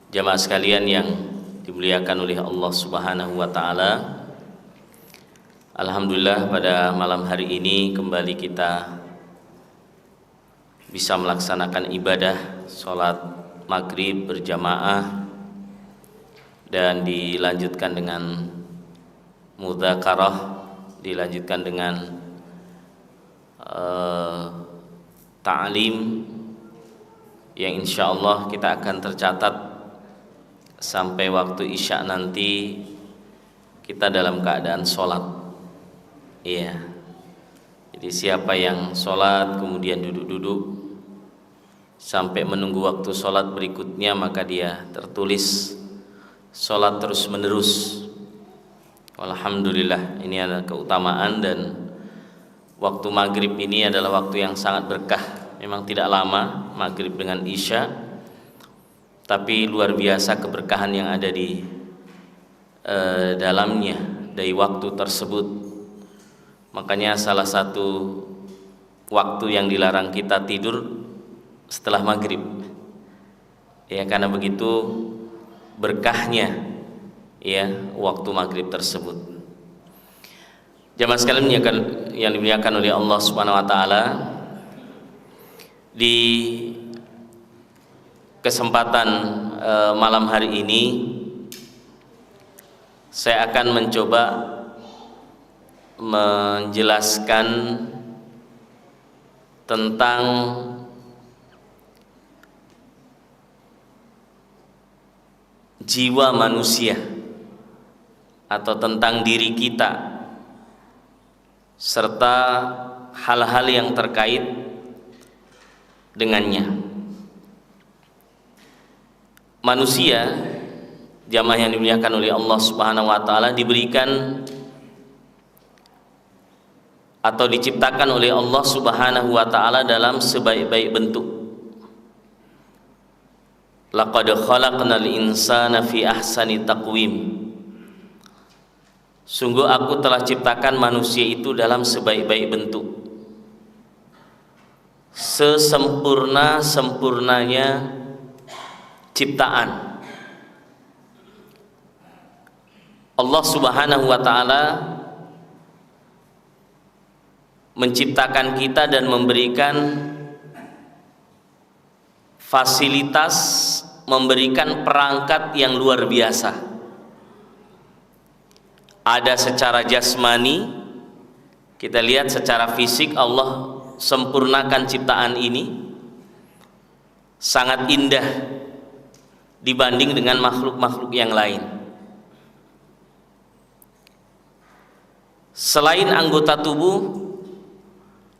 Jamaah sekalian yang dimuliakan oleh Allah Subhanahu wa taala. Alhamdulillah pada malam hari ini kembali kita bisa melaksanakan ibadah sholat maghrib berjamaah dan dilanjutkan dengan mudzakarah, dilanjutkan dengan ta'lim yang insyaallah kita akan tercatat sampai waktu isya nanti kita dalam keadaan sholat. Iya. Jadi siapa yang sholat kemudian duduk-duduk sampai menunggu waktu sholat berikutnya, maka dia tertulis sholat terus menerus. Alhamdulillah, ini adalah keutamaan, dan waktu maghrib ini adalah waktu yang sangat berkah. Memang tidak lama maghrib dengan isya, tapi luar biasa keberkahan yang ada di dalamnya dari waktu tersebut. Makanya salah satu waktu yang dilarang kita tidur setelah maghrib, ya, karena begitu berkahnya ya waktu maghrib tersebut. Jamaah sekalian yang dimuliakan oleh Allah Subhanahu wa taala, di kesempatan malam hari ini saya akan mencoba menjelaskan tentang jiwa manusia atau tentang diri kita serta hal-hal yang terkait dengannya. Manusia, jamaah yang dimuliakan oleh Allah Subhanahu wa taala, diberikan atau diciptakan oleh Allah Subhanahu wa taala dalam sebaik-baik bentuk. Laqad khalaqnal insana fi ahsani taqwim. Sungguh aku telah ciptakan manusia itu dalam sebaik-baik bentuk, sesempurna-sempurnanya ciptaan. Allah Subhanahu wa taala menciptakan kita dan memberikan fasilitas, memberikan perangkat yang luar biasa. Ada secara jasmani, kita lihat secara fisik Allah sempurnakan ciptaan ini, sangat indah dibanding dengan makhluk-makhluk yang lain. Selain anggota tubuh,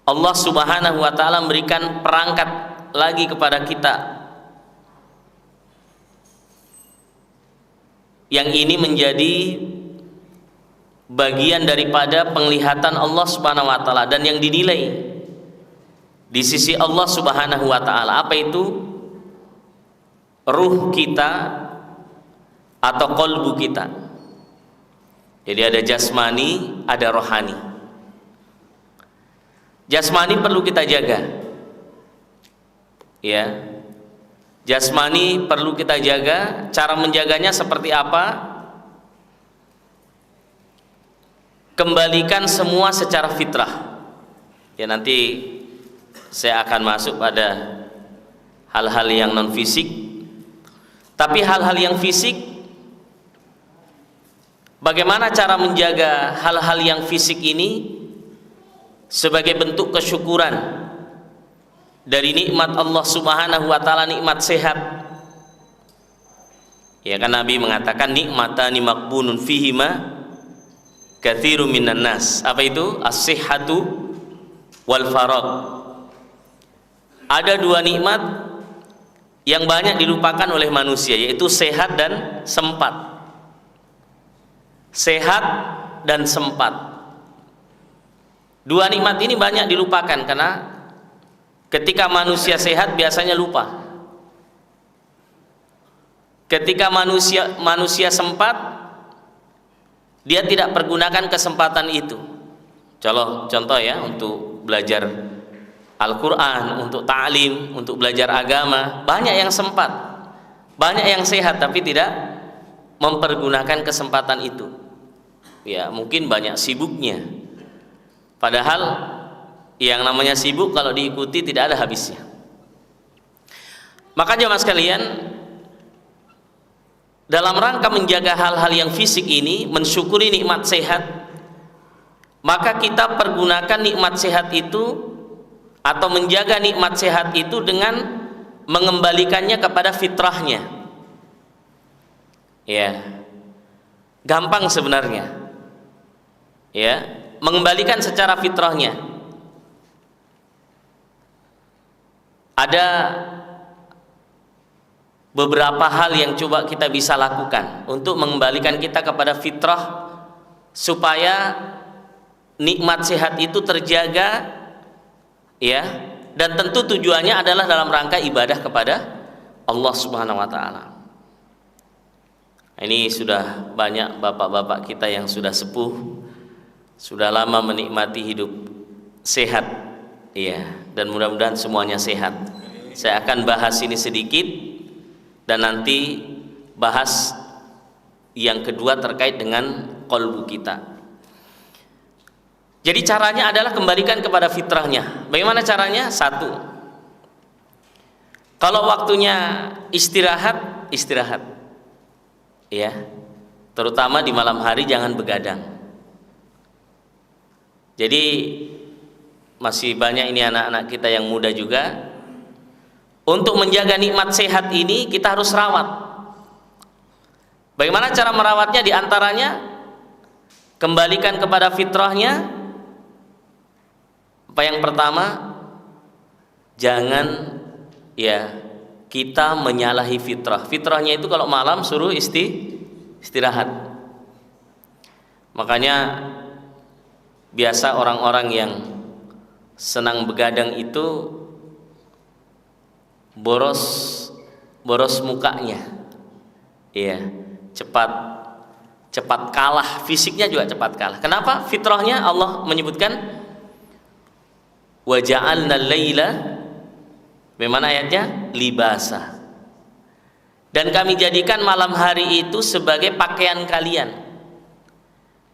Allah Subhanahu wa taala memberikan perangkat lagi kepada kita, yang ini menjadi bagian daripada penglihatan Allah Subhanahu wa taala dan yang dinilai di sisi Allah Subhanahu wa taala. Apa itu? Ruh kita atau qalbu kita. Jadi ada jasmani, ada rohani. Jasmani perlu kita jaga, ya. Jasmani perlu kita jaga. Cara menjaganya seperti apa? Kembalikan semua secara fitrah. Ya, nanti saya akan masuk pada hal-hal yang non fisik. Tapi hal-hal yang fisik, bagaimana cara menjaga hal-hal yang fisik ini sebagai bentuk kesyukuran dari nikmat Allah Subhanahu wa taala, nikmat sehat. Ya kan Nabi mengatakan nikmatani maqbunun fihima katsirun minan nas. Apa itu? As-sihhatu wal faragh. Ada dua nikmat yang banyak dilupakan oleh manusia, yaitu sehat dan sempat. Sehat dan sempat. Dua nikmat ini banyak dilupakan karena ketika manusia sehat biasanya lupa. Ketika manusia sempat, dia tidak pergunakan kesempatan itu. Contoh ya, untuk belajar Al-Quran, untuk ta'lim, untuk belajar agama, banyak yang sempat. Banyak yang sehat tapi tidak mempergunakan kesempatan itu. Ya, mungkin banyak sibuknya. Padahal yang namanya sibuk kalau diikuti tidak ada habisnya. Maka jemaah sekalian, dalam rangka menjaga hal-hal yang fisik ini, mensyukuri nikmat sehat, maka kita pergunakan nikmat sehat itu atau menjaga nikmat sehat itu dengan mengembalikannya kepada fitrahnya. Ya, gampang sebenarnya. Ya, mengembalikan secara fitrahnya. Ada beberapa hal yang coba kita bisa lakukan untuk mengembalikan kita kepada fitrah supaya nikmat sehat itu terjaga, ya, dan tentu tujuannya adalah dalam rangka ibadah kepada Allah Subhanahu wa taala. Ini sudah banyak bapak-bapak kita yang sudah sepuh, sudah lama menikmati hidup sehat, ya, dan mudah-mudahan semuanya sehat. Saya akan bahas ini sedikit dan nanti bahas yang kedua terkait dengan qalbu kita. Jadi caranya adalah kembalikan kepada fitrahnya. Bagaimana caranya? Satu, kalau waktunya istirahat, istirahat, ya, terutama di malam hari jangan begadang. Jadi masih banyak ini anak-anak kita yang muda juga. Untuk menjaga nikmat sehat ini kita harus rawat. Bagaimana cara merawatnya? Di antaranya kembalikan kepada fitrahnya. Apa yang pertama? Jangan, ya, kita menyalahi fitrah. Fitrahnya itu kalau malam suruh istirahat. Makanya biasa orang-orang yang senang begadang itu boros mukanya, ya, cepat kalah, fisiknya juga cepat kalah. Kenapa? Fitrahnya Allah menyebutkan wa ja'alna al-laila, bagaimana ayatnya? Libasa. Dan kami jadikan malam hari itu sebagai pakaian kalian.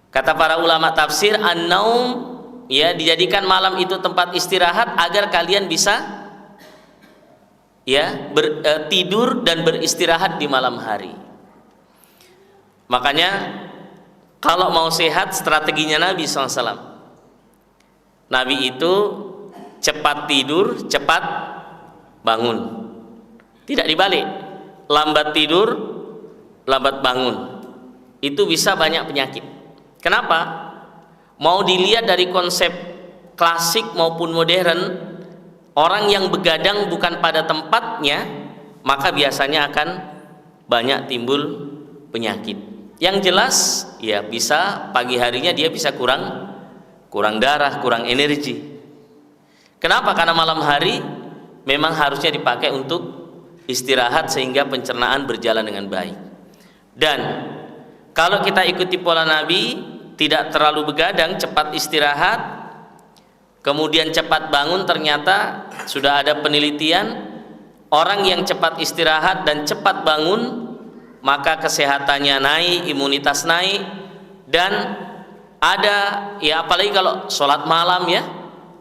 Kata para ulama tafsir, an-naum, ya, dijadikan malam itu tempat istirahat agar kalian bisa, ya, tidur dan beristirahat di malam hari. Makanya kalau mau sehat, strateginya Nabi SAW. Nabi itu cepat tidur, cepat bangun. Tidak dibalik. Lambat tidur, lambat bangun. Itu bisa banyak penyakit. Kenapa? Mau dilihat dari konsep klasik maupun modern, orang yang begadang bukan pada tempatnya, maka biasanya akan banyak timbul penyakit. Yang jelas, ya, bisa pagi harinya dia bisa kurang darah, kurang energi. Kenapa? Karena malam hari memang harusnya dipakai untuk istirahat sehingga pencernaan berjalan dengan baik. Dan kalau kita ikuti pola Nabi, tidak terlalu begadang, cepat istirahat, kemudian cepat bangun, ternyata sudah ada penelitian, orang yang cepat istirahat dan cepat bangun, maka kesehatannya naik, imunitas naik, dan ada, ya, apalagi kalau sholat malam, ya,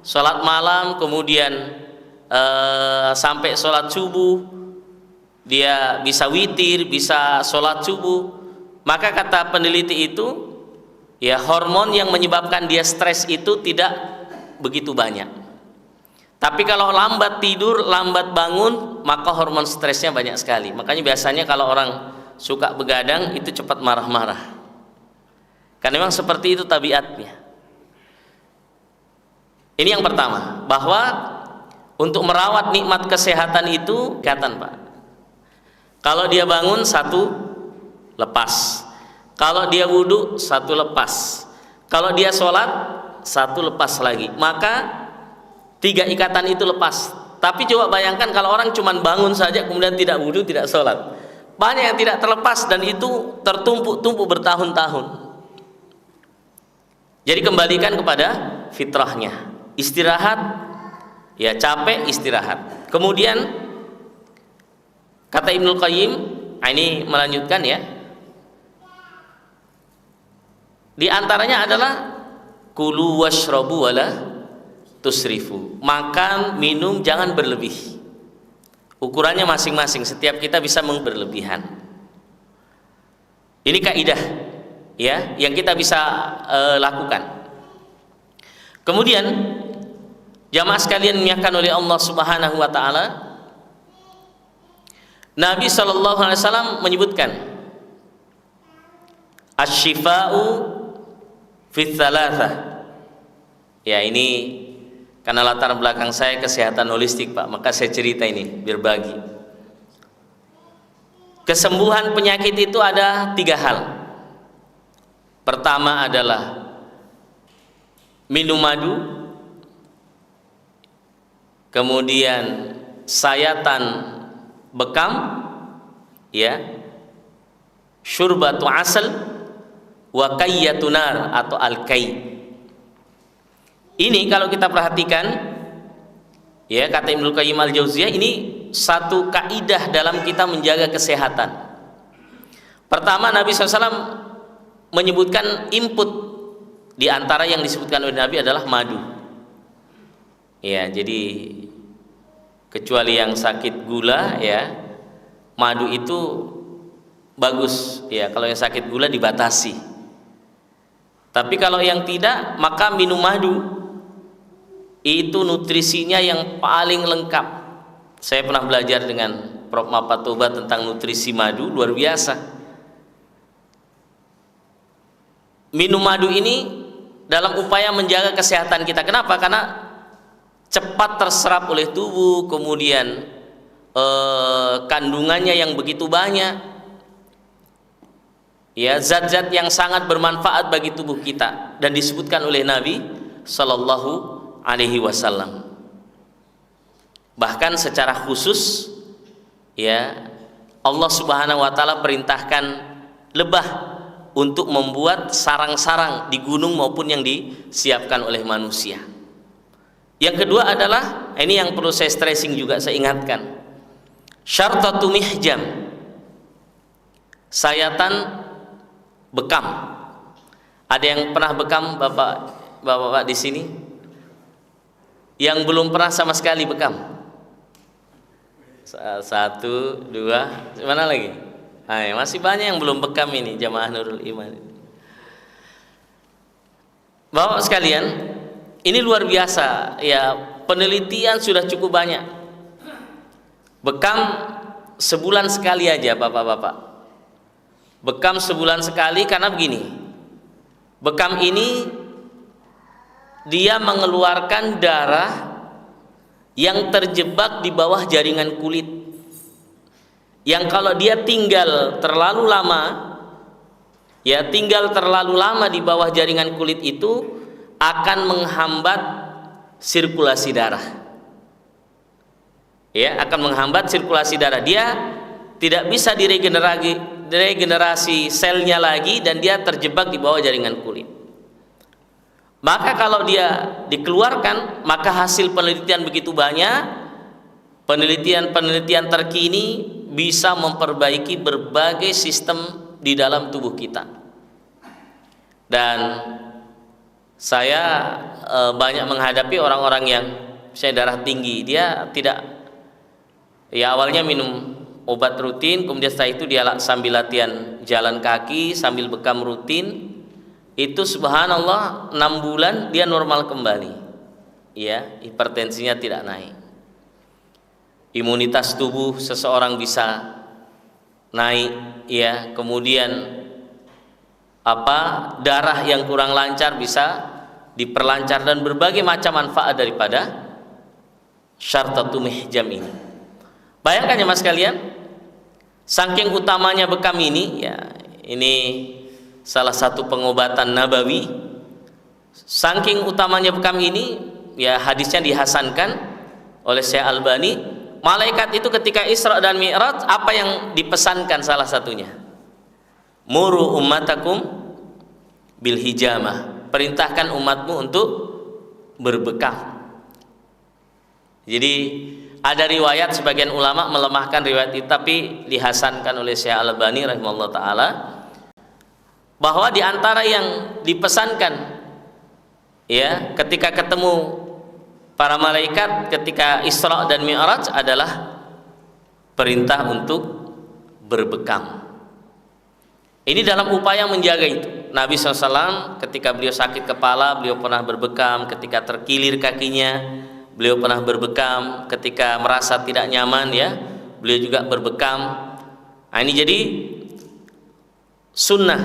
sholat malam, kemudian sampai sholat subuh, dia bisa witir, bisa sholat subuh, maka kata peneliti itu, ya, hormon yang menyebabkan dia stres itu tidak begitu banyak. Tapi kalau lambat tidur, lambat bangun, maka hormon stresnya banyak sekali. Makanya biasanya kalau orang suka begadang itu cepat marah-marah. Karena memang seperti itu tabiatnya. Ini yang pertama, bahwa untuk merawat nikmat kesehatan itu kelihatan, Pak. Kalau dia bangun, satu lepas. Kalau dia wudhu, satu lepas. Kalau dia sholat, satu lepas lagi. Maka 3 ikatan itu lepas. Tapi coba bayangkan kalau orang cuma bangun saja kemudian tidak wudhu, tidak sholat. Banyak yang tidak terlepas dan itu tertumpuk-tumpuk bertahun-tahun. Jadi kembalikan kepada fitrahnya. Istirahat, ya, capek istirahat. Kemudian kata Kata Ibnul Qayyim, ini melanjutkan ya. Di antaranya adalah kulu washrabu wala tusrifu. Makan, minum jangan berlebih. Ukurannya masing-masing, setiap kita bisa berlebihan. Ini kaidah ya yang kita bisa lakukan. Kemudian jamaah sekalian dimuliakan oleh Allah Subhanahu wa taala, Nabi sallallahu alaihi wasallam menyebutkan asy-syifa'u fi tsalatsah. Ya, ini karena latar belakang saya kesehatan holistik, Pak, maka saya cerita ini berbagi. Kesembuhan penyakit itu ada 3 hal. Pertama adalah minum madu, kemudian sayatan bekam, ya, syurbatu asal, wa kayyatunar atau al-kay. Ini kalau kita perhatikan, ya, kata Ibnu Qayyim al-Jauziyah, ini satu kaidah dalam kita menjaga kesehatan. Pertama, Nabi SAW menyebutkan input, di antara yang disebutkan oleh Nabi adalah madu. Ya, jadi kecuali yang sakit gula, ya, madu itu bagus. Ya, kalau yang sakit gula dibatasi. Tapi kalau yang tidak, maka minum madu. Itu nutrisinya yang paling lengkap. Saya pernah belajar dengan Prof. Mapatoba tentang nutrisi madu, luar biasa. Minum madu ini dalam upaya menjaga kesehatan kita. Kenapa? Karena cepat terserap oleh tubuh, kemudian kandungannya yang begitu banyak, ya, zat-zat yang sangat bermanfaat bagi tubuh kita, dan disebutkan oleh Nabi Sallallahu Alaihi Wasallam. Bahkan secara khusus, ya, Allah Subhanahu Wa Taala perintahkan lebah untuk membuat sarang-sarang di gunung maupun yang disiapkan oleh manusia. Yang kedua adalah, ini yang perlu saya stressing juga, saya ingatkan, syartatu mihjam, sayatan bekam. Ada yang pernah bekam, bapak-bapak di sini? Yang belum pernah sama sekali bekam? 1, 2, mana lagi? Masih banyak yang belum bekam ini, jamaah Nurul Iman. Bapak sekalian, ini luar biasa, ya, penelitian sudah cukup banyak. Bekam sebulan sekali aja, bapak-bapak. Bekam sebulan sekali karena begini. Bekam ini dia mengeluarkan darah yang terjebak di bawah jaringan kulit, yang kalau dia tinggal terlalu lama, ya, tinggal terlalu lama di bawah jaringan kulit itu akan menghambat sirkulasi darah. Ya, akan menghambat sirkulasi darah. Dia tidak bisa diregenerasi selnya lagi, dan dia terjebak di bawah jaringan kulit. Maka kalau dia dikeluarkan, maka hasil penelitian begitu banyak, penelitian terkini bisa memperbaiki berbagai sistem di dalam tubuh kita. Dan saya banyak menghadapi orang-orang yang misalnya darah tinggi, dia tidak, ya, awalnya minum obat rutin, kemudian setelah itu dia sambil latihan jalan kaki, sambil bekam rutin, itu subhanallah 6 bulan dia normal kembali, ya, hipertensinya tidak naik, imunitas tubuh seseorang bisa naik, ya, kemudian darah yang kurang lancar bisa diperlancar, dan berbagai macam manfaat daripada syartatu mihjam ini. Bayangkan ya mas kalian, saking utamanya bekam ini, ya, ini salah satu pengobatan nabawi. Saking utamanya bekam ini, ya, hadisnya dihasankan oleh Syekh Albani. Malaikat itu ketika Isra dan Mi'raj, apa yang dipesankan salah satunya? Muru ummatakum bil hijamah, perintahkan umatmu untuk berbekam. Jadi ada riwayat sebagian ulama melemahkan riwayat itu, tapi dihasankan oleh Syekh Al-Albani rahimahullah taala, bahwa di antara yang dipesankan ya ketika ketemu para malaikat ketika Isra dan Mi'raj adalah perintah untuk berbekam. Ini dalam upaya menjaga itu. Nabi SAW ketika beliau sakit kepala, beliau pernah berbekam. Ketika terkilir kakinya, beliau pernah berbekam. Ketika merasa tidak nyaman ya, beliau juga berbekam. Nah, ini jadi sunnah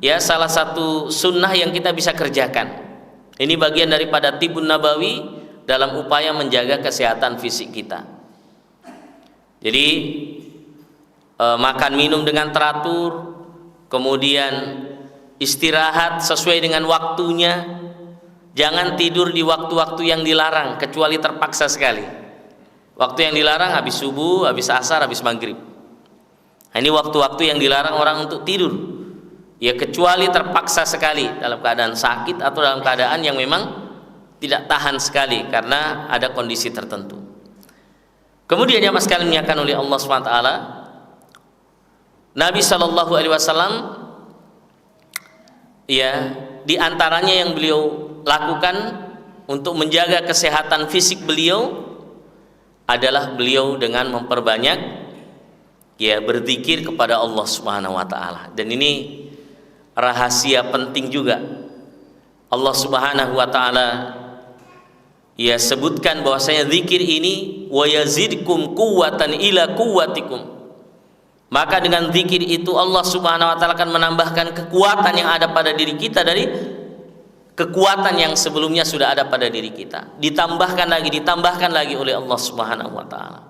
ya, salah satu sunnah yang kita bisa kerjakan. Ini bagian daripada Tibun Nabawi dalam upaya menjaga kesehatan fisik kita. Jadi makan minum dengan teratur, kemudian istirahat sesuai dengan waktunya, jangan tidur di waktu-waktu yang dilarang kecuali terpaksa sekali. Waktu yang dilarang habis subuh, habis asar, habis maghrib. Nah, ini waktu-waktu yang dilarang orang untuk tidur ya, kecuali terpaksa sekali dalam keadaan sakit atau dalam keadaan yang memang tidak tahan sekali karena ada kondisi tertentu. Kemudian yang sekalian dimuliakan oleh Allah SWT, Nabi SAW ya, di antaranya yang beliau lakukan untuk menjaga kesehatan fisik beliau adalah beliau dengan memperbanyak ya berzikir kepada Allah Subhanahu wa taala. Dan ini rahasia penting juga. Allah Subhanahu wa taala ya sebutkan bahwasanya zikir ini wa yazidkum quwwatan ila quwwatikum. Maka dengan zikir itu Allah Subhanahu wa taala akan menambahkan kekuatan yang ada pada diri kita dari kekuatan yang sebelumnya sudah ada pada diri kita. Ditambahkan lagi oleh Allah Subhanahu wa taala.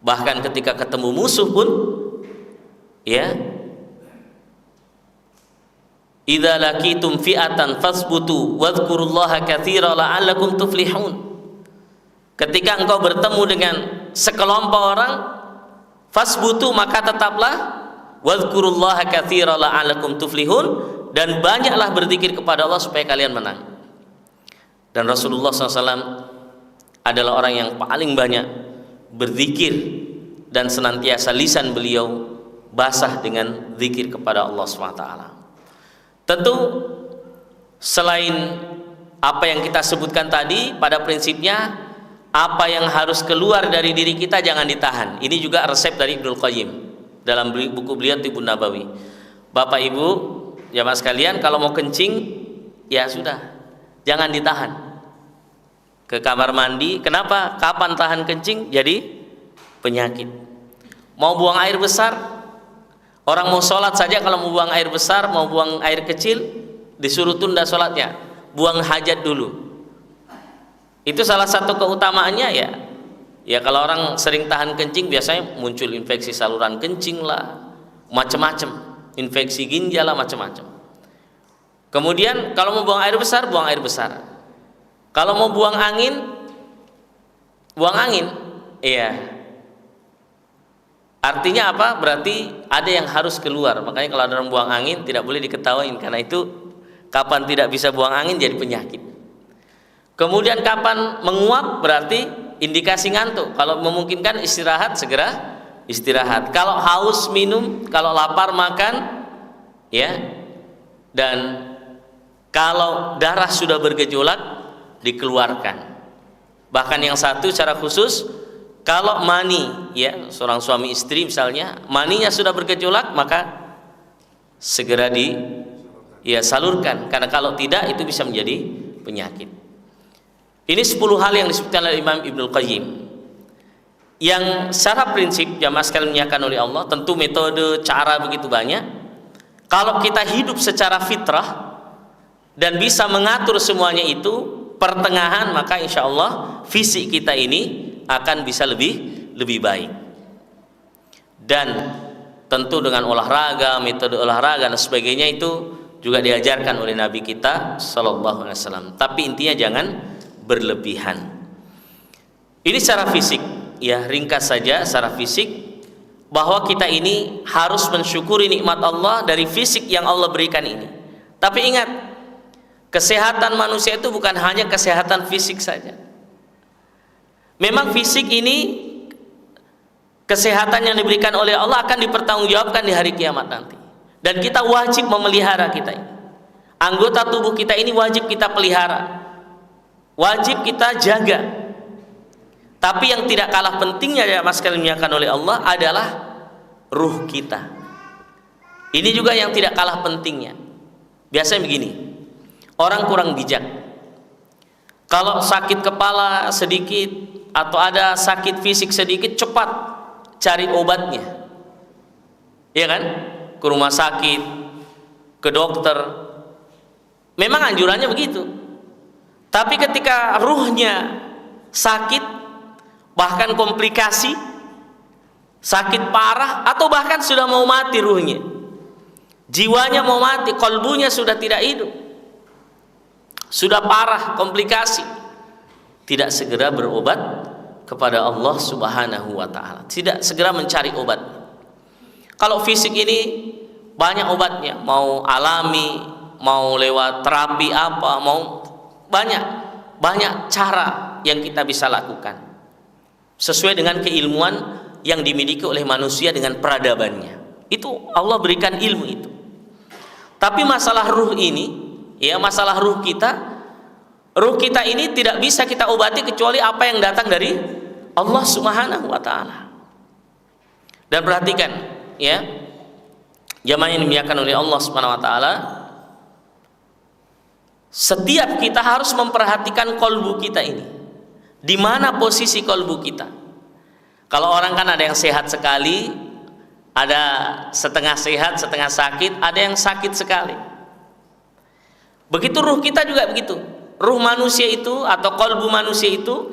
Bahkan ketika ketemu musuh pun ya, idza laqitum fi'atan fasbutu wadhkurullaha katsiran la'allakum tuflihun. Ketika engkau bertemu dengan sekelompok orang, fasbutu maka tetaplah, wadhkurullaha katsiran la'allakum tuflihun, dan banyaklah berzikir kepada Allah supaya kalian menang. Dan Rasulullah SAW adalah orang yang paling banyak berzikir dan senantiasa lisan beliau basah dengan zikir kepada Allah SWT. Tentu selain apa yang kita sebutkan tadi, pada prinsipnya apa yang harus keluar dari diri kita jangan ditahan. Ini juga resep dari Ibnul Qayyim dalam buku beliau Tibun Nabawi. Bapak Ibu jamaah sekalian, kalau mau kencing ya sudah, jangan ditahan. Ke kamar mandi, kenapa? Kapan tahan kencing? Jadi penyakit. Mau buang air besar, orang mau sholat saja kalau mau buang air besar, mau buang air kecil, disuruh tunda sholatnya, buang hajat dulu. Itu salah satu keutamaannya ya. Ya kalau orang sering tahan kencing biasanya muncul infeksi saluran kencing lah, macam-macam, infeksi ginjal lah, macam-macam. Kemudian kalau mau buang air besar, buang air besar. Kalau mau buang angin, buang angin. Iya. Artinya apa? Berarti ada yang harus keluar. Makanya kalau ada orang buang angin tidak boleh diketawain, karena itu kapan tidak bisa buang angin jadi penyakit. Kemudian kapan menguap berarti indikasi ngantuk. Kalau memungkinkan istirahat, segera istirahat. Kalau haus minum, kalau lapar makan, ya. Dan kalau darah sudah bergejolak dikeluarkan. Bahkan yang satu secara khusus, kalau mani ya, seorang suami istri misalnya maninya sudah bergejolak, maka segera salurkan, karena kalau tidak itu bisa menjadi penyakit. Ini 10 hal yang disebutkan oleh Imam Ibnul Qayyim, yang secara prinsip jamaah sekalian dimuliakan oleh Allah, tentu metode cara begitu banyak. Kalau kita hidup secara fitrah dan bisa mengatur semuanya itu pertengahan, maka insya Allah fisik kita ini akan bisa lebih baik. Dan tentu dengan olahraga, metode olahraga dan sebagainya itu juga diajarkan oleh Nabi kita Sallallahu Alaihi Wasallam. Tapi intinya jangan berlebihan. Ini secara fisik, ya ringkas saja secara fisik, bahwa kita ini harus mensyukuri nikmat Allah dari fisik yang Allah berikan ini. Tapi ingat, kesehatan manusia itu bukan hanya kesehatan fisik saja. Memang fisik ini, kesehatan yang diberikan oleh Allah akan dipertanggungjawabkan di hari kiamat nanti. Dan kita wajib memelihara kita ini. Anggota tubuh kita ini wajib kita pelihara, wajib kita jaga. Tapi yang tidak kalah pentingnya ya mas sekalian dimuliakan oleh Allah adalah ruh kita. Ini juga yang tidak kalah pentingnya. Biasanya begini, orang kurang bijak. Kalau sakit kepala sedikit atau ada sakit fisik sedikit, cepat cari obatnya, ya kan? Ke rumah sakit, ke dokter. Memang anjurannya begitu. Tapi ketika ruhnya sakit, bahkan komplikasi, sakit parah, atau bahkan sudah mau mati ruhnya, jiwanya mau mati, kolbunya sudah tidak hidup, sudah parah, komplikasi, tidak segera berobat kepada Allah Subhanahu wa ta'ala, tidak segera mencari obat. Kalau fisik ini banyak obatnya, mau alami, mau lewat terapi apa, mau banyak cara yang kita bisa lakukan sesuai dengan keilmuan yang dimiliki oleh manusia dengan peradabannya. Itu Allah berikan ilmu itu. Tapi masalah ruh ini, ya masalah ruh kita ini tidak bisa kita obati kecuali apa yang datang dari Allah Subhanahu wa ta'ala. Dan perhatikan ya, jamaah yang dimuliakan oleh Allah Subhanahu wa ta'ala, setiap kita harus memperhatikan kolbu kita ini. Di mana posisi kolbu kita? Kalau orang kan ada yang sehat sekali, ada setengah sehat, setengah sakit, ada yang sakit sekali. Begitu ruh kita juga begitu. Ruh manusia itu atau kolbu manusia itu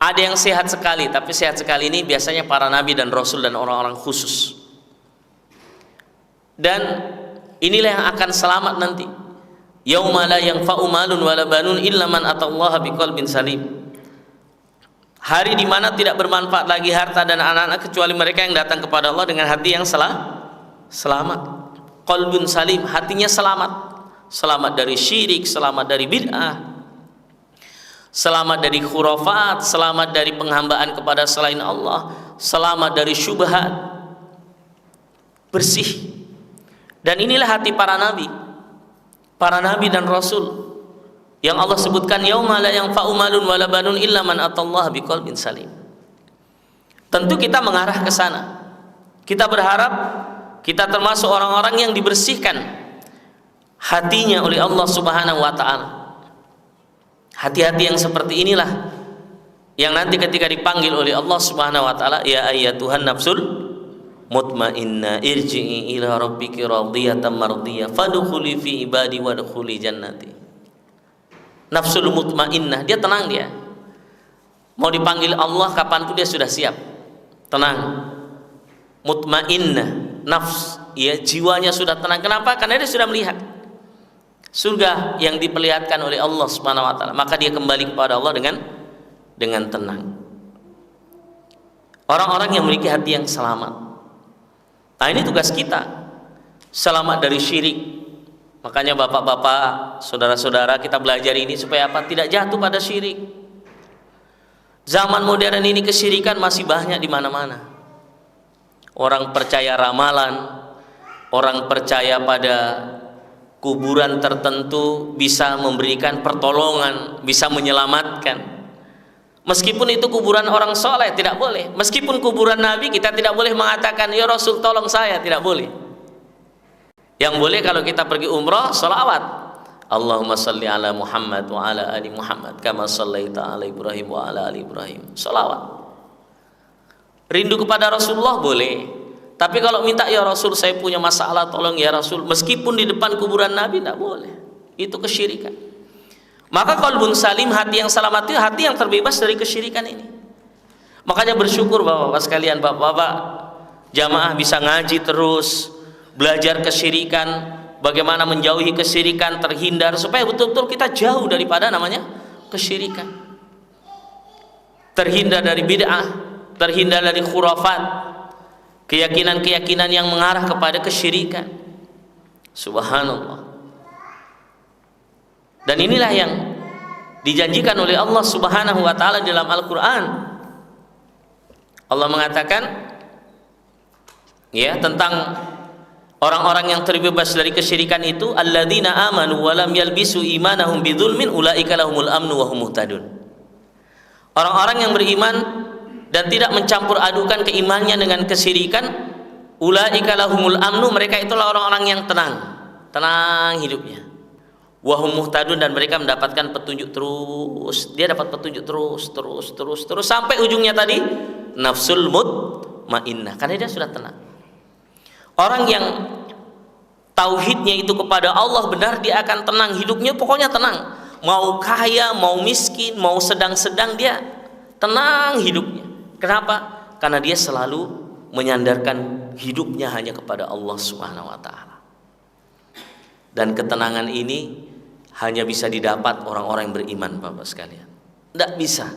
ada yang sehat sekali, tapi sehat sekali ini biasanya para nabi dan rasul dan orang-orang khusus. Dan inilah yang akan selamat nanti. Yauma la yanfa'u malun wala banun illa man atallaha biqalbin salim. Hari di mana tidak bermanfaat lagi harta dan anak-anak kecuali mereka yang datang kepada Allah dengan hati yang selamat. Qalbun salim, hatinya selamat. Selamat dari syirik, selamat dari bid'ah, selamat dari khurafat, selamat dari penghambaan kepada selain Allah, selamat dari syubhat, bersih. Dan inilah hati para nabi dan rasul yang Allah sebutkan, yauma la yanfa'u malun wala banun illa man atallaha biqalbin salim. Tentu kita mengarah ke sana. Kita berharap kita termasuk orang-orang yang dibersihkan hatinya oleh Allah Subhanahu wa ta'ala. Hati-hati yang seperti inilah yang nanti ketika dipanggil oleh Allah Subhanahu wa ta'ala, ya ayyatuhan nafsul mutmainnah irji'i ila rabbiki radiyatan mardiyah fadkhuli fi ibadi wadkhuli jannati. Nafsul mutmainnah, dia tenang, dia mau dipanggil Allah kapanpun dia sudah siap, tenang. Mutmainnah, nafs, ya jiwanya sudah tenang. Kenapa? Karena dia sudah melihat surga yang diperlihatkan oleh Allah Subhanahu wa ta'ala, maka dia kembali kepada Allah dengan tenang. Orang-orang yang memiliki hati yang selamat. Nah, ini tugas kita, selamat dari syirik. Makanya bapak-bapak, saudara-saudara, kita belajar ini supaya apa? Tidak jatuh pada syirik. Zaman modern ini kesyirikan masih banyak di mana-mana. Orang percaya ramalan, orang percaya pada kuburan tertentu bisa memberikan pertolongan, bisa menyelamatkan. Meskipun itu kuburan orang soleh, tidak boleh. Meskipun kuburan Nabi, kita tidak boleh mengatakan, ya Rasul tolong saya, tidak boleh. Yang boleh kalau kita pergi umrah, salawat. Allahumma salli ala Muhammad wa ala ali Muhammad kama sallaita ala Ibrahim wa ala ali Ibrahim. Salawat. Rindu kepada Rasulullah boleh. Tapi kalau minta, ya Rasul saya punya masalah, tolong ya Rasul, meskipun di depan kuburan Nabi, tidak boleh. Itu kesyirikan. Maka qalbun salim, hati yang selamat itu hati yang terbebas dari kesyirikan ini. Makanya bersyukur bapak-bapak sekalian, bapak-bapak jamaah bisa ngaji terus, belajar kesyirikan, bagaimana menjauhi kesyirikan, terhindar, supaya betul-betul kita jauh daripada namanya kesyirikan, terhindar dari bid'ah, terhindar dari khurafat, keyakinan-keyakinan yang mengarah kepada kesyirikan. Subhanallah. Dan inilah yang dijanjikan oleh Allah Subhanahu wa taala dalam Al-Qur'an. Allah mengatakan ya tentang orang-orang yang terbebas dari kesyirikan itu, alladzina amanu wa lam yalbisu imanahum bidzulmin ulaika lahumul amnu wa hum muhtadun. Orang-orang yang beriman dan tidak mencampur adukan keimanannya dengan kesyirikan, ulaika lahumul amnu, mereka itulah orang-orang yang tenang hidupnya. Wa hum muhtadun, dan mereka mendapatkan petunjuk terus. Dia dapat petunjuk terus sampai ujungnya tadi nafsul mutmainnah, karena dia sudah tenang. Orang yang tauhidnya itu kepada Allah benar, dia akan tenang hidupnya, pokoknya tenang. Mau kaya, mau miskin, mau sedang-sedang, dia tenang hidupnya. Kenapa? Karena dia selalu menyandarkan hidupnya hanya kepada Allah Subhanahu wa taala. Dan ketenangan ini hanya bisa didapat orang-orang yang beriman, Bapak sekalian. Tidak bisa.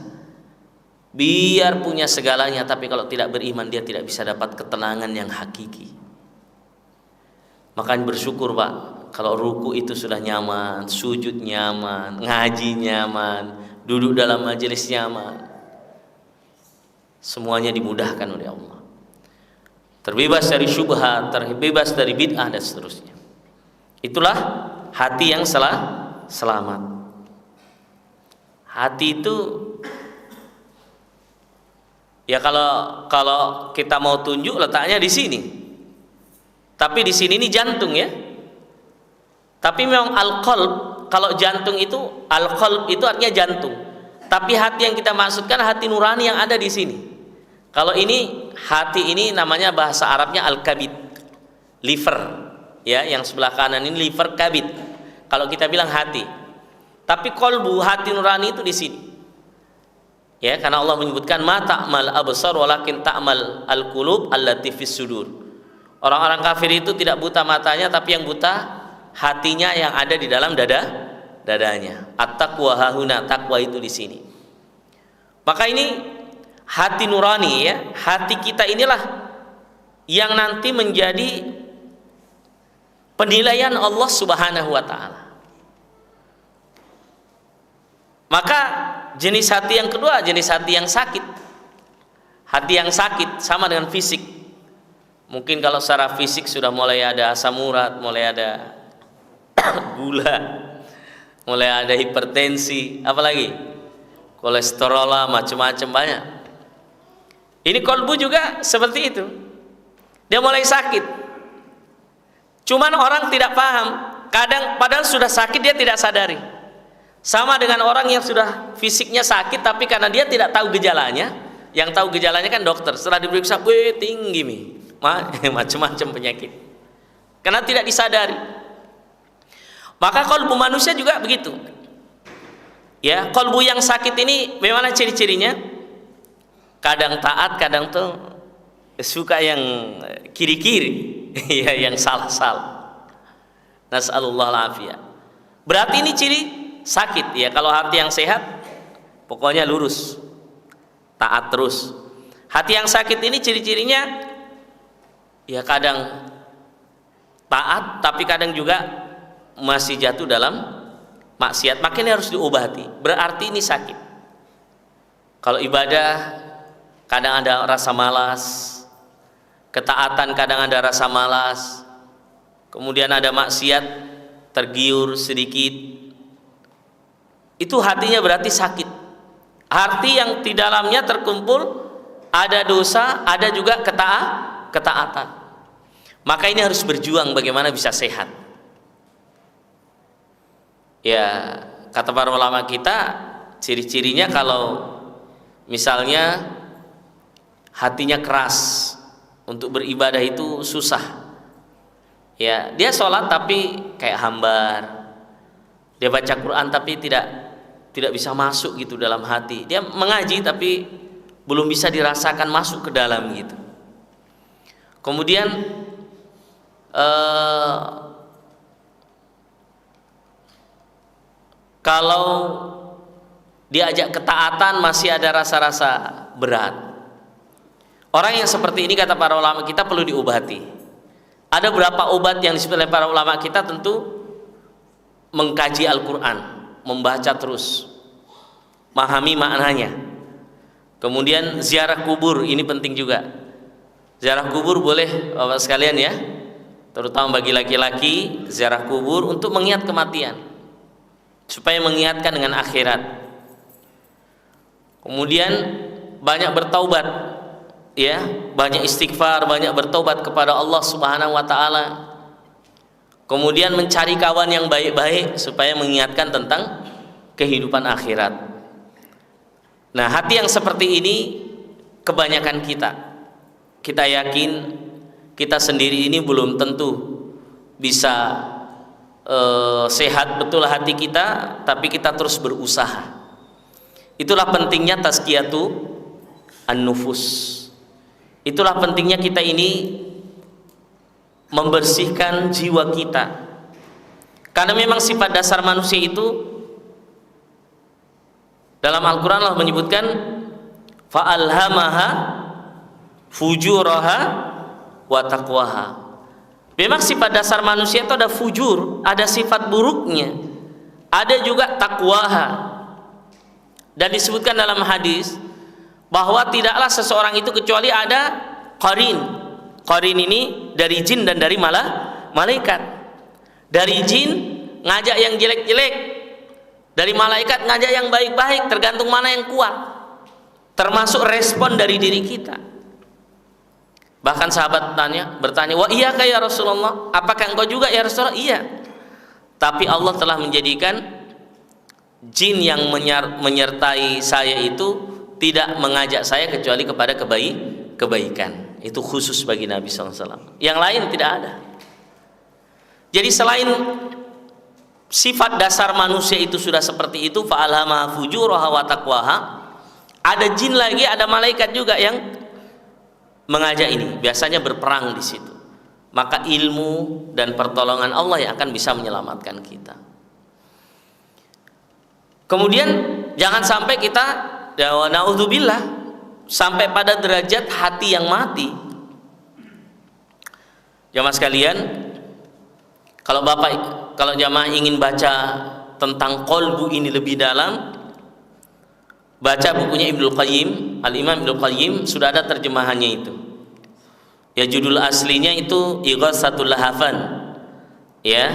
Biar punya segalanya, tapi kalau tidak beriman, dia tidak bisa dapat ketenangan yang hakiki. Makanya bersyukur, Pak, kalau ruku itu sudah nyaman, sujud nyaman, ngaji nyaman, duduk dalam majelis nyaman. Semuanya dimudahkan oleh Allah. Terbebas dari syubhat, terbebas dari bid'ah dan seterusnya. Itulah hati yang selamat. Hati itu ya kalau kita mau tunjuk letaknya di sini. Tapi di sini ini jantung ya. Tapi memang al-qalb, kalau jantung itu al-qalb itu artinya jantung. Tapi hati yang kita maksudkan hati nurani yang ada di sini. Kalau ini hati ini namanya bahasa Arabnya al-kabid, liver, ya, yang sebelah kanan ini liver kabid. Kalau kita bilang hati. Tapi qalbu, hati nurani itu di sini. Ya, karena Allah menyebutkan ma ta'mal absar walakin ta'mal al-qulub allati fis sudur. Orang-orang kafir itu tidak buta matanya, tapi yang buta hatinya yang ada di dalam dadanya. At-taqwa hahuna, takwa itu di sini. Maka ini hati nurani ya, hati kita inilah yang nanti menjadi penilaian Allah Subhanahu wa taala. Maka jenis hati yang kedua, jenis hati yang sakit. Hati yang sakit sama dengan fisik. Mungkin kalau secara fisik sudah mulai ada asam urat, mulai ada gula, mulai ada hipertensi, apalagi kolesterol lah, macam-macam banyak. Ini kolbu juga seperti itu. Dia mulai sakit. Cuman orang tidak paham. Kadang padahal sudah sakit dia tidak sadari. Sama dengan orang yang sudah fisiknya sakit, tapi karena dia tidak tahu gejalanya, yang tahu gejalanya kan dokter. Setelah diperiksa, wih tinggi nih, macam-macam penyakit. Karena tidak disadari. Maka kolbu manusia juga begitu. Ya, kolbu yang sakit ini bagaimana ciri-cirinya? Kadang taat, kadang tuh suka yang kiri-kiri, ya, yang salah-salah. Nas'alullah al-afiyah. Berarti ini ciri sakit ya. Kalau hati yang sehat pokoknya lurus, taat terus. Hati yang sakit ini ciri-cirinya ya kadang taat, tapi kadang juga masih jatuh dalam maksiat. Makanya harus diobati. Berarti ini sakit. Kalau ibadah kadang ada rasa malas, ketaatan kadang ada rasa malas, kemudian ada maksiat, tergiur sedikit. Itu hatinya berarti sakit. Hati yang di dalamnya terkumpul ada dosa, ada juga ketaatan. Maka ini harus berjuang bagaimana bisa sehat. Ya, kata para ulama kita, ciri-cirinya kalau misalnya hatinya keras, untuk beribadah itu susah. Ya, dia sholat tapi kayak hambar. Dia baca Quran tapi tidak bisa masuk gitu dalam hati. Dia mengaji tapi belum bisa dirasakan masuk ke dalam gitu. Kemudian kalau diajak ketaatan masih ada rasa-rasa berat. Orang yang seperti ini kata para ulama kita perlu diobati. Ada beberapa obat yang disebut oleh para ulama kita, tentu mengkaji Al-Quran, membaca terus, memahami maknanya. Kemudian ziarah kubur, ini penting juga. Ziarah kubur boleh Bapak sekalian ya, terutama bagi laki-laki, ziarah kubur untuk mengingat kematian, supaya mengingatkan dengan akhirat. Kemudian banyak bertaubat, ya, banyak istighfar, banyak bertaubat kepada Allah Subhanahu wa taala. Kemudian mencari kawan yang baik-baik supaya mengingatkan tentang kehidupan akhirat. Nah, hati yang seperti ini kebanyakan kita yakin kita sendiri ini belum tentu bisa sehat betul hati kita, tapi kita terus berusaha. Itulah pentingnya tazkiyatu an-nufus. Itulah pentingnya kita ini membersihkan jiwa kita, karena memang sifat dasar manusia itu dalam Al-Quran Allah menyebutkan fa'alhamaha fujuraha wa taqwaha. Memang sifat dasar manusia itu ada fujur, ada sifat buruknya, ada juga taqwaha. Dan disebutkan dalam hadis bahwa tidaklah seseorang itu kecuali ada qarin. Qarin ini dari jin dan dari malaikat. Dari jin ngajak yang jelek-jelek, dari malaikat ngajak yang baik-baik, tergantung mana yang kuat. Termasuk respon dari diri kita. Bahkan sahabat bertanya, "Wa iya ya Rasulullah? Apakah engkau juga ya Rasulullah?" Iya. Tapi Allah telah menjadikan jin yang menyertai saya itu tidak mengajak saya kecuali kepada kebaikan. Itu khusus bagi Nabi SAW. Yang lain tidak ada. Jadi selain sifat dasar manusia itu sudah seperti itu, fa'alhamaha fujuraha wa taqwaha, ada jin lagi, ada malaikat juga yang mengajak ini, biasanya berperang di situ. Maka ilmu dan pertolongan Allah yang akan bisa menyelamatkan kita. Kemudian jangan sampai kita, ya naudzubillah, sampai pada derajat hati yang mati. Jamaah sekalian, kalau jamaah ingin baca tentang qalbu ini lebih dalam, baca bukunya Ibnul Qayyim, Al-Imam Ibnul Qayyim, sudah ada terjemahannya itu. Ya, judul aslinya itu Ighatsatul Lahafan. Ya.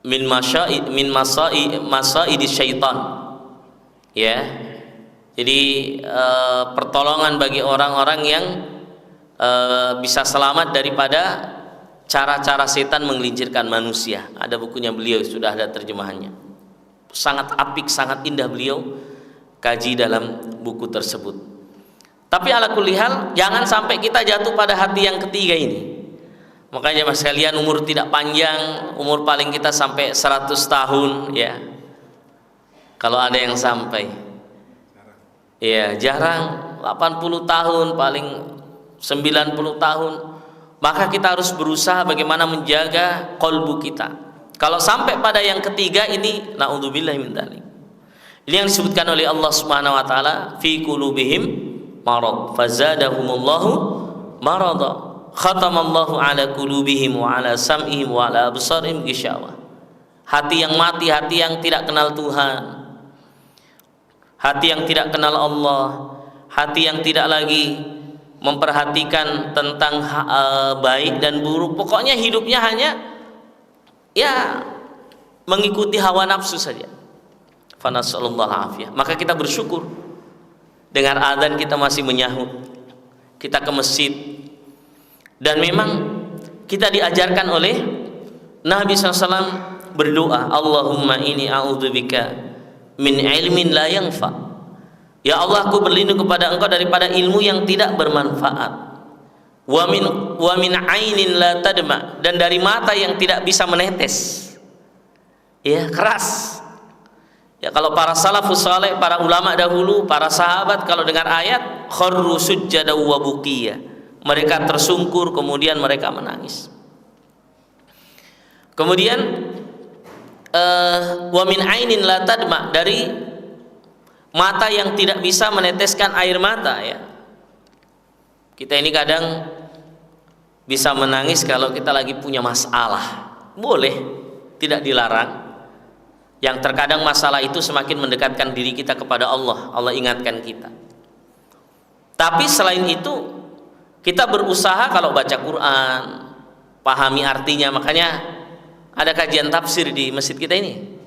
Min masaidi syaitan. Ya. Jadi pertolongan bagi orang-orang yang bisa selamat daripada cara-cara setan menggelincirkan manusia. Ada bukunya beliau, sudah ada terjemahannya. Sangat apik, sangat indah beliau kaji dalam buku tersebut. Tapi ala kulli hal, jangan sampai kita jatuh pada hati yang ketiga ini. Makanya mas sekalian, umur tidak panjang, umur paling kita sampai 100 tahun ya. Kalau ada yang sampai. Ya, jarang. 80 tahun, paling 90 tahun. Maka kita harus berusaha bagaimana menjaga qalbu kita. Kalau sampai pada yang ketiga ini, naudzubillahi min dzalik. Ini yang disebutkan oleh Allah Subhanahu wa taala, fi qulubihim marad fazadahumullahu marada khatamallahu ala qulubihim wa ala sam'ihim wa ala absarihim ghishawah. Hati yang mati, hati yang tidak kenal Tuhan, hati yang tidak kenal Allah, hati yang tidak lagi memperhatikan tentang baik dan buruk, pokoknya hidupnya hanya ya mengikuti hawa nafsu saja. Fa nasallallahu afiyah. Maka kita bersyukur dengan adzan kita masih menyahut, kita ke masjid, dan memang kita diajarkan oleh Nabi SAW berdoa, Allahumma inni a'udzubika min ilmin la yanfa. Ya Allah, aku berlindung kepada Engkau daripada ilmu yang tidak bermanfaat. Wa min ainin la tadma, dan dari mata yang tidak bisa menetes. Ya, keras. Ya, kalau para salafus saleh, para ulama dahulu, para sahabat kalau dengar ayat kharru sujjada wa buqiya, mereka tersungkur kemudian mereka menangis. Kemudian wa min ainin la tadma, dari mata yang tidak bisa meneteskan air mata ya. Kita ini kadang bisa menangis kalau kita lagi punya masalah. Boleh, tidak dilarang. yang terkadang masalah itu semakin mendekatkan diri kita kepada Allah. Allah ingatkan kita. Tapi selain itu, kita berusaha kalau baca Quran, pahami artinya. Makanya ada kajian tafsir di masjid kita ini.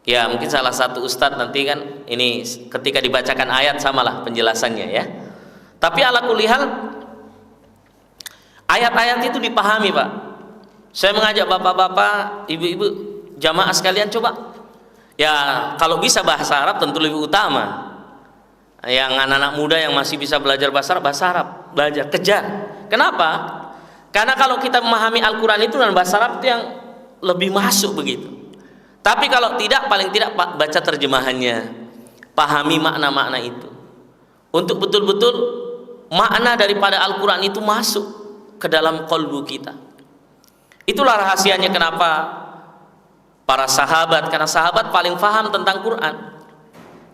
Ya mungkin salah satu ustadz nanti kan ini ketika dibacakan ayat samalah penjelasannya ya. Tapi ala kulli hal ayat-ayat itu dipahami Pak. Saya mengajak bapak-bapak, ibu-ibu, jamaah sekalian coba. Ya kalau bisa bahasa Arab tentu lebih utama. Yang anak-anak muda yang masih bisa belajar bahasa Arab, belajar, kejar. Kenapa? Karena kalau kita memahami Al-Quran itu dan bahasa Arab itu yang lebih masuk begitu. Tapi kalau tidak, paling tidak baca terjemahannya, pahami makna-makna itu. Untuk betul-betul makna daripada Al-Quran itu masuk ke dalam qalbu kita. Itulah rahasianya kenapa para sahabat, karena sahabat paling paham tentang Quran.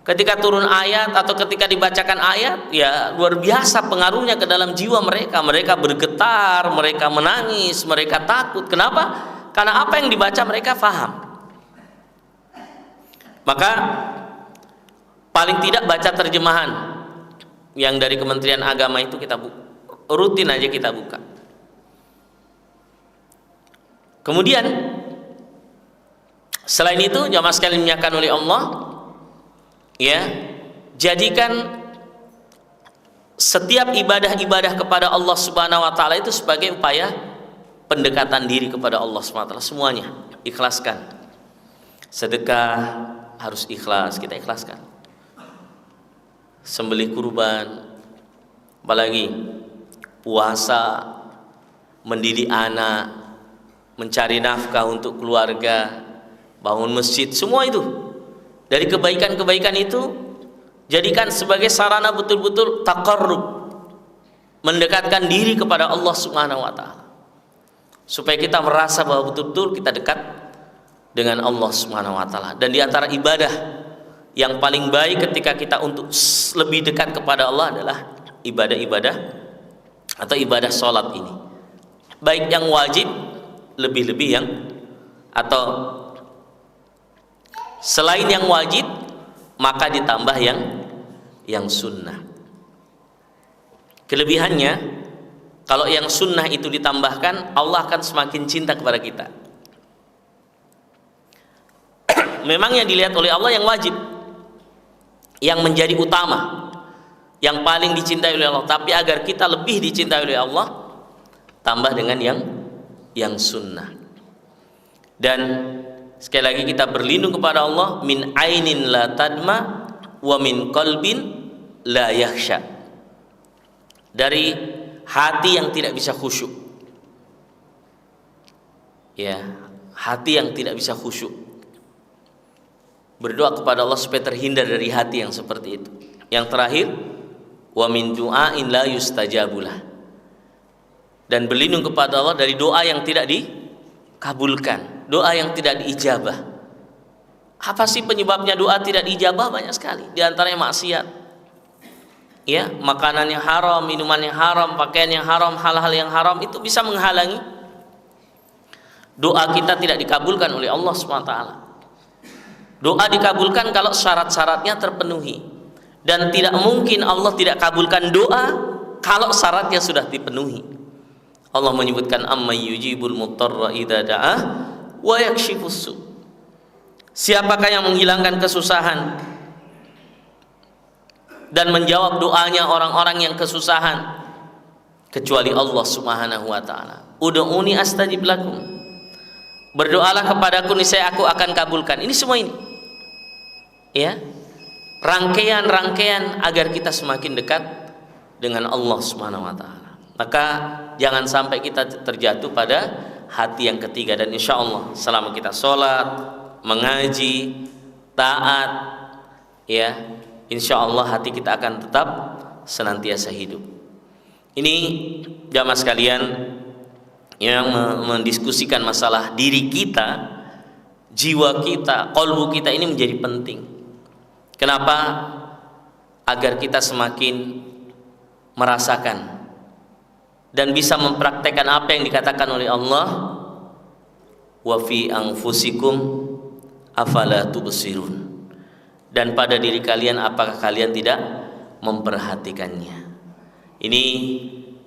Ketika turun ayat atau ketika dibacakan ayat, ya luar biasa pengaruhnya ke dalam jiwa mereka. Mereka bergetar, mereka menangis, mereka takut. Kenapa? Karena apa yang dibaca mereka paham. Maka paling tidak baca terjemahan yang dari Kementerian Agama itu kita rutin aja kita buka. Kemudian selain itu jamaah sekalian dimuliakan oleh Allah, ya, jadikan setiap ibadah-ibadah kepada Allah Subhanahu wa taala itu sebagai upaya pendekatan diri kepada Allah Subhanahu wa taala, semuanya ikhlaskan. Sedekah harus ikhlas, kita ikhlaskan. Sembelih kurban, apalagi puasa, mendidik anak, mencari nafkah untuk keluarga, bangun masjid, semua itu dari kebaikan-kebaikan itu jadikan sebagai sarana betul-betul taqarrub, mendekatkan diri kepada Allah Subhanahu wa taala, supaya kita merasa bahwa betul-betul kita dekat dengan Allah Subhanahu wa taala. Dan di antara ibadah yang paling baik ketika kita untuk lebih dekat kepada Allah adalah ibadah-ibadah atau ibadah sholat ini, baik yang wajib, lebih-lebih yang atau selain yang wajib, maka ditambah yang sunnah. Kelebihannya, kalau yang sunnah itu ditambahkan, Allah akan semakin cinta kepada kita. Memang yang dilihat oleh Allah yang wajib, yang menjadi utama, yang paling dicintai oleh Allah. Tapi agar kita lebih dicintai oleh Allah, tambah dengan yang sunnah. Dan sekali lagi kita berlindung kepada Allah, min ainin la tadma wa min qalbin la yakhsha, dari hati yang tidak bisa khusyuk. Ya, hati yang tidak bisa khusyuk. Berdoa kepada Allah supaya terhindar dari hati yang seperti itu. Yang terakhir, wa min du'ain la yustajabulah, dan berlindung kepada Allah dari doa yang tidak dikabulkan, doa yang tidak diijabah. Apa sih penyebabnya doa tidak diijabah? Banyak sekali. Di antaranya maksiat, ya, makanan yang haram, minuman yang haram, pakaian yang haram, hal-hal yang haram itu bisa menghalangi doa kita tidak dikabulkan oleh Allah SWT. Doa dikabulkan kalau syarat-syaratnya terpenuhi, dan tidak mungkin Allah tidak kabulkan doa kalau syaratnya sudah dipenuhi. Allah menyebutkan amma yujibul mutarra idza da'ah wa yakshifus su. Siapakah yang menghilangkan kesusahan dan menjawab doanya orang-orang yang kesusahan kecuali Allah Subhanahu wa taala. Ud'uni astajib lakum. Berdoalah kepadaku niscaya aku akan kabulkan. Ini semua ini, ya, rangkaian-rangkaian agar kita semakin dekat dengan Allah Subhanahu wa taala. Maka jangan sampai kita terjatuh pada hati yang ketiga. Dan insya Allah selama kita sholat, mengaji, taat, ya, insya Allah hati kita akan tetap senantiasa hidup. Ini jamaah sekalian yang mendiskusikan masalah diri kita, jiwa kita, qalbu kita ini menjadi penting. Kenapa? Agar kita semakin merasakan dan bisa mempraktekkan apa yang dikatakan oleh Allah, wa fi anfusikum afala tubsirun. Dan pada diri kalian apakah kalian tidak memperhatikannya? Ini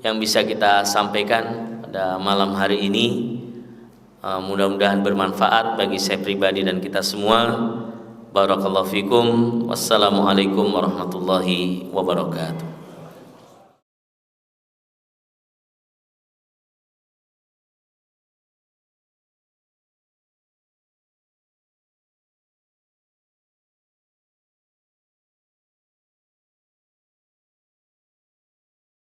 yang bisa kita sampaikan pada malam hari ini. Mudah-mudahan bermanfaat bagi saya pribadi dan kita semua. Barakallahu fikum. Wassalamualaikum warahmatullahi wabarakatuh.